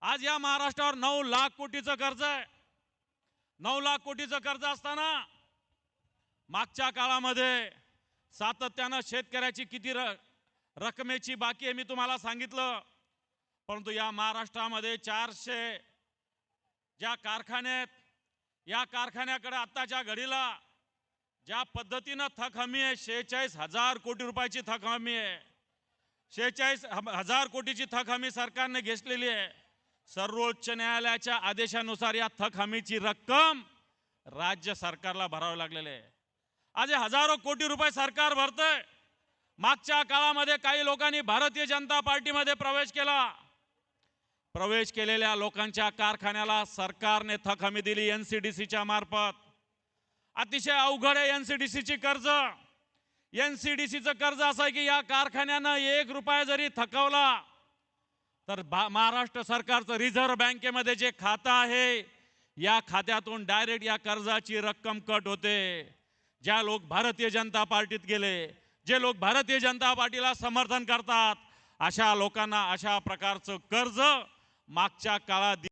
आज या महाराष्ट्रावर 9 लाख कोटीचं कर्ज आहे. 9 लाख कोटीचं कर्ज असताना मागच्या काळामध्ये सातत्यानं शेतकऱ्याची किती रकमेची बाकी आहे मी तुम्हाला सांगितलं. परंतु या महाराष्ट्रामध्ये 400 ज्या कारखान्यात, या कारखान्याकडे आत्ताच्या घडीला ज्या पद्धतीनं थक हमी आहे, 46,000 कोटी रुपयाची थक हमी आहे. 46,000 कोटीची थक हमी सरकारने घेतलेली आहे. सर्वोच्च न्यायालयाच्या आदेशानुसार या थक हमीची रक्कम राज्य सरकारला भरावी लागलेली आहे. आज हजारो कोटी रुपये सरकार भरतंय. मागच्या काळामध्ये काही लोकांनी भारतीय जनता पार्टीमध्ये प्रवेश केलेल्या लोकांच्या कारखान्याला सरकारने थक हमी दिली एनसीडीसीच्या मार्फत. अतिशय अवघड आहे एनसीडीसीची कर्ज. एनसीडीसीचं कर्ज असं आहे की या कारखान्यानं 1 रुपया जरी थकवला तर महाराष्ट्र सरकारचं रिझर्व्ह बँकेमध्ये जे खातं आहे या खात्यातून डायरेक्ट या कर्जाची रक्कम कट होते. ज्या लोक भारतीय जनता पार्टीत गेले, जे लोक भारतीय जनता पार्टीला समर्थन करतात, अशा लोकांना अशा प्रकारचं कर्ज मागच्या काळात